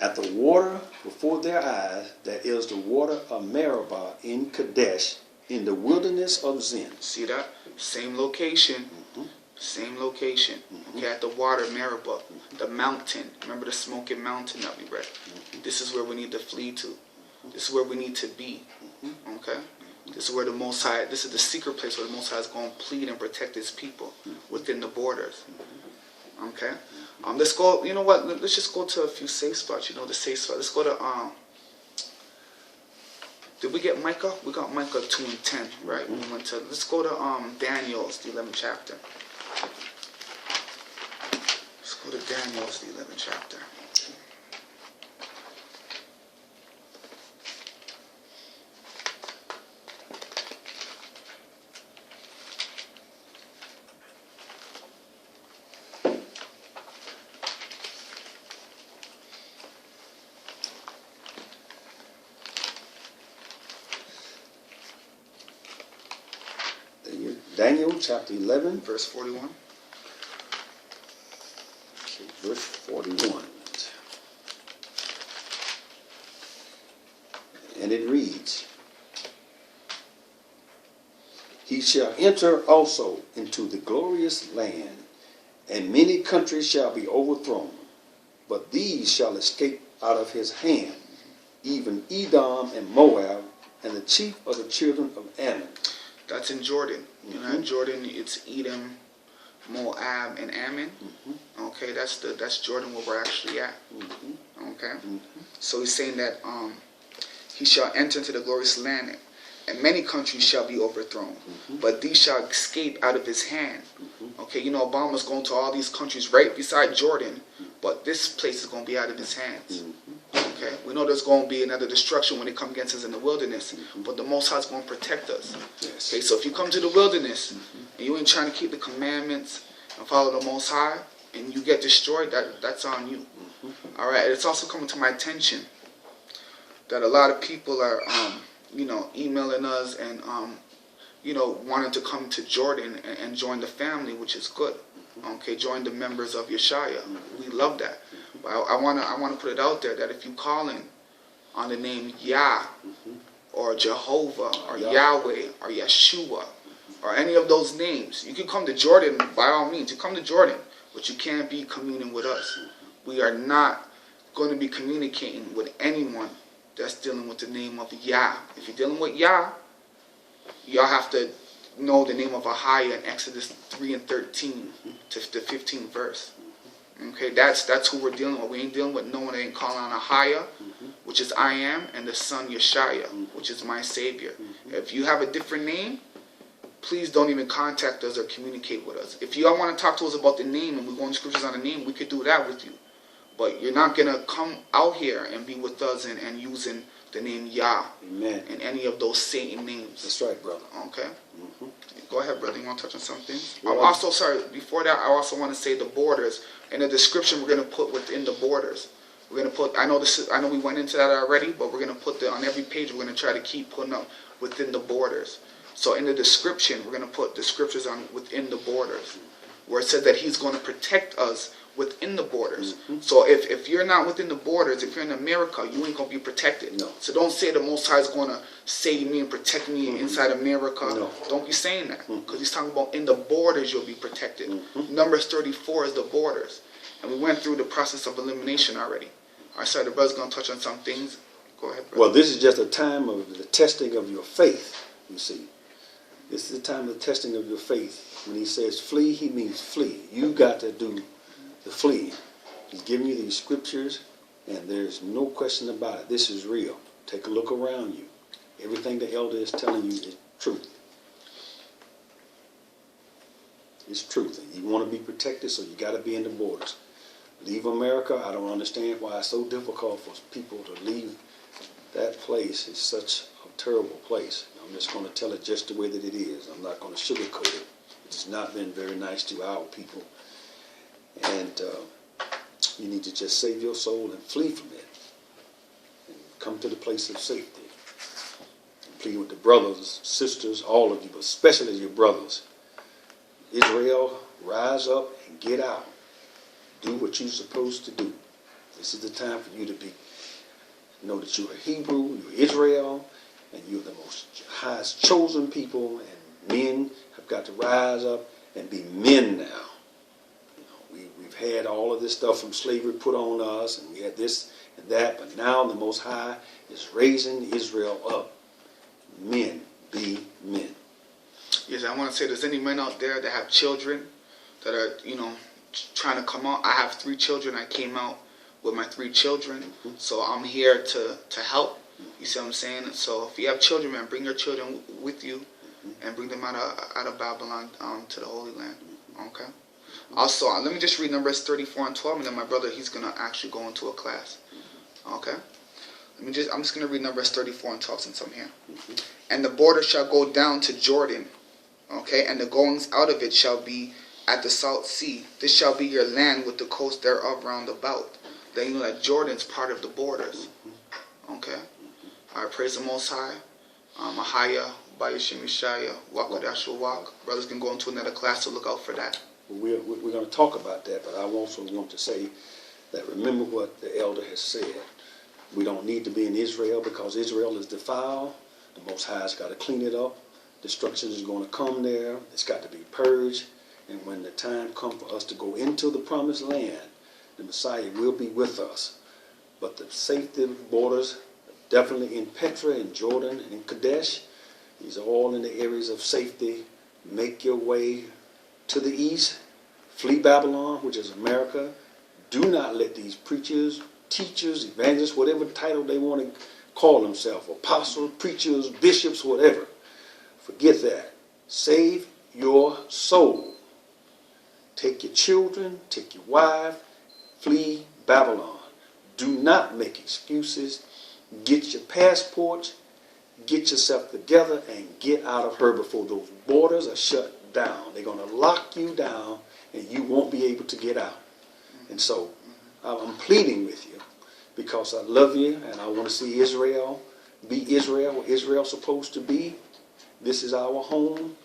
at the water before their eyes, that is the water of Meribah in Kadesh, in the wilderness of Zin. See that? Same location. Mm-hmm. Same location. Mm-hmm. Okay, at the water Meribah, mm-hmm. the mountain. Remember the smoking mountain that we read? Mm-hmm. This is where we need to flee to. Mm-hmm. This is where we need to be. Mm-hmm. Okay? Mm-hmm. This is where the Most High, this is the secret place where the Most High is going to plead and protect His people mm-hmm. within the borders. Mm-hmm. Okay? Let's go, you know what, let's just go to a few safe spots. You know, the safe spot. Let's go to, did we get Micah? We got Micah 2 and 10, right? Mm-hmm. We went to, let's go to Daniel's, the 11th chapter. Let's Go to Daniel, it's the 11th chapter. Daniel chapter 11. Verse 41. Okay, verse 41. And it reads, He shall enter also into the glorious land, and many countries shall be overthrown, but these shall escape out of his hand, even Edom and Moab, and the chief of the children of Ammon. That's in Jordan. You know, in Jordan, it's Edom, Moab, and Ammon. Okay, that's Jordan where we're actually at. Okay, so he's saying that he shall enter into the glorious land, and many countries shall be overthrown, but these shall escape out of his hand. Okay, you know, Obama's going to all these countries right beside Jordan, but this place is going to be out of his hands. Okay, we know there's going to be another destruction when they come against us in the wilderness, but the Most High is going to protect us. Yes. Okay, so if you come to the wilderness and you ain't trying to keep the commandments and follow the Most High, and you get destroyed, that's on you. All right, it's also coming to my attention that a lot of people are, you know, emailing us and, you know, wanting to come to Jordan and join the family, which is good. Okay, join the members of Yeshaya. We love that. But I wanna put it out there that if you call in on the name Yah or Jehovah or Yahweh or Yeshua or any of those names, you can come to Jordan by all means. You come to Jordan, but you can't be communing with us. We are not going to be communicating with anyone that's dealing with the name of Yah. If you're dealing with Yah, y'all have to know the name of AhAYAH in Exodus 3 and 13 to the 15th verse. Okay, that's who we're dealing with. We ain't dealing with no one that ain't calling on AhAYAH, which is I am, and the Son Yeshaya, which is my Savior. If you have a different name, please don't even contact us or communicate with us. If you all want to talk to us about the name and we're going to scriptures on the name, we could do that with you. But you're not going to come out here and be with us and using the name Yah. Amen. And any of those Satan names. That's right, brother. Okay? Go ahead, brother. You want to touch on something? Well, I'm also, sorry, before that, I also want to say the borders. In the description, we're going to put within the borders. We're going to put, I know we went into that already, but we're going to put on every page, we're going to try to keep putting up within the borders. So in the description, we're going to put the scriptures on within the borders, where it said that he's going to protect us within the borders. So if you're not within the borders, if you're in America, you ain't going to be protected. No. So don't say the Most High is going to save me and protect me inside America. No. Don't be saying that, because he's talking about in the borders you'll be protected. Numbers 34 is the borders. And we went through the process of elimination already. All right, so the brother's going to touch on some things. Go ahead, brother. Well, this is just a time of the testing of your faith, you see. This is the time of the testing of your faith. When he says flee, he means flee. You got to do the fleeing. He's giving you these scriptures, and there's no question about it. This is real. Take a look around you. Everything the elder is telling you is truth. It's truth. And you want to be protected, so you got to be in the borders. Leave America. I don't understand why it's so difficult for people to leave that place. It's such a terrible place. I'm just going to tell it just the way that it is. I'm not going to sugarcoat it. It's not been very nice to our people. And you need to just save your soul and flee from it. And come to the place of safety. And plead with the brothers, sisters, all of you, but especially your brothers. Israel, rise up and get out. Do what you're supposed to do. This is the time for you to be, know that you're a Hebrew, you're Israel, and you're the most highest chosen people, and men have got to rise up and be men now. You know, we've had all of this stuff from slavery put on us, and we had this and that, but now the Most High is raising Israel up. Men, be men. Yes, I want to say, there's any men out there that have children that are, you know, trying to come out. I have 3 children. I came out with my 3 children, so I'm here to help. You see what I'm saying? So if you have children, man, bring your children with you and bring them out of Babylon to the Holy Land. Okay? Also, let me just read Numbers 34 and 12, and then my brother, he's going to actually go into a class. Okay? I'm just going to read Numbers 34 and 12 since I'm here. And the border shall go down to Jordan, okay? And the goings out of it shall be at the South Sea. This shall be your land with the coast thereof round about. Then you know that Jordan's part of the borders. Okay? All right, praise the Most High. AhAYAH, Bayashim Yeshaya, Wakadash Wak. Brothers can go into another class, so look out for that. We're going to talk about that, but I also want to say that remember what the elder has said. We don't need to be in Israel because Israel is defiled. The Most High has got to clean it up. Destruction is going to come there. It's got to be purged. And when the time comes for us to go into the promised land, the Messiah will be with us. But the safety borders, definitely in Petra, in Jordan, in Kadesh, these are all in the areas of safety. Make your way to the east. Flee Babylon, which is America. Do not let these preachers, teachers, evangelists, whatever title they want to call themselves, apostles, preachers, bishops, whatever. Forget that. Save your soul. Take your children, take your wife, flee Babylon. Do not make excuses. Get your passports, get yourself together, and get out of her before those borders are shut down. They're going to lock you down, and you won't be able to get out. And so I'm pleading with you because I love you, and I want to see Israel be Israel, where Israel's supposed to be. This is our home.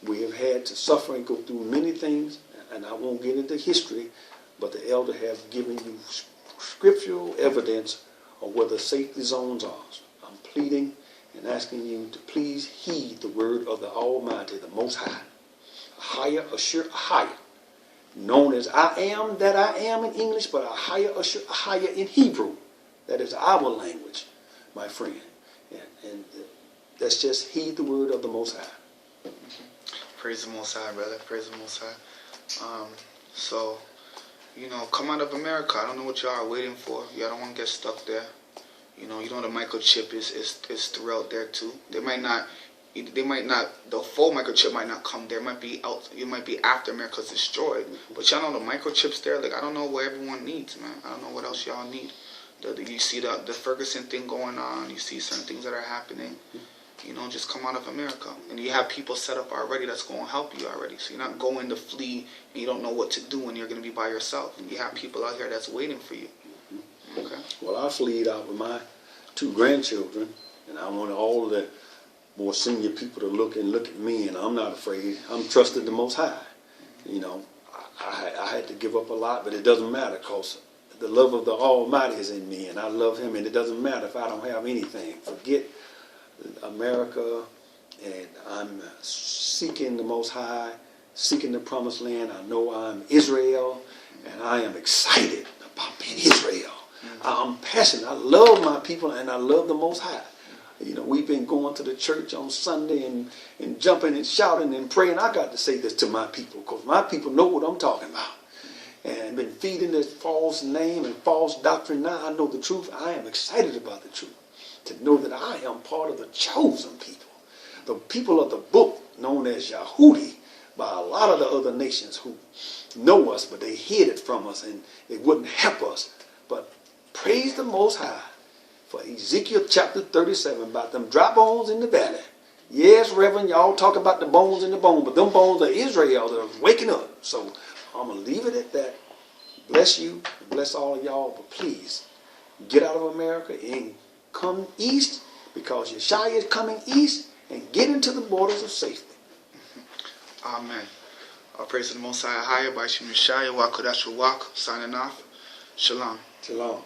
We have had to suffer and go through many things, and I won't get into history, but the elder has given you scriptural evidence of where the safety zones are. I'm pleading and asking you to please heed the word of the Almighty, the Most High. AhAYAH, Ashur, AhAYAH. Known as I am that I am in English, but AhAYAH, Ashur, AhAYAH in Hebrew. That is our language, my friend. And let's just heed the word of the Most High. Praise the Most High, brother. Praise the Most High. So, you know, come out of America. I don't know what y'all are waiting for. Y'all don't want to get stuck there. You know the microchip is throughout there too. They might not, the full microchip might not come there. It might be out. It might be after America's destroyed. But y'all know the microchips there. Like, I don't know what everyone needs, man. I don't know what else y'all need. You see the Ferguson thing going on. You see certain things that are happening. You know, just come out of America. And you have people set up already that's going to help you already. So you're not going to flee and you don't know what to do and you're going to be by yourself. And you have people out here that's waiting for you. Okay. Well, I fleed out with my 2 grandchildren, and I want all of the more senior people to look at me, and I'm not afraid. I'm trusting the Most High. You know, I had to give up a lot, but it doesn't matter because the love of the Almighty is in me, and I love Him, and it doesn't matter if I don't have anything. Forget America, and I'm seeking the Most High, seeking the Promised Land. I know I'm Israel, and I am excited about being Israel. I'm passionate. I love my people, and I love the Most High. You know, we've been going to the church on Sunday and jumping and shouting and praying. I got to say this to my people because my people know what I'm talking about. And been feeding this false name and false doctrine. Now I know the truth. I am excited about the truth. To know that I am part of the chosen people. The people of the book known as Yahudi by a lot of the other nations who know us, but they hid it from us and they wouldn't help us. But praise the Most High for Ezekiel chapter 37 about them dry bones in the valley. Yes, Reverend, y'all talk about the bones in the bone, but them bones are Israel that are waking up. So I'm going to leave it at that. Bless you, bless all of y'all, but please get out of America and come east because Yeshua is coming east and get into the borders of safety. Amen. All praise to the Most High. AhAYAH, Bayashim Yeshaya, Wakadash Wak, signing off. Shalom. Shalom.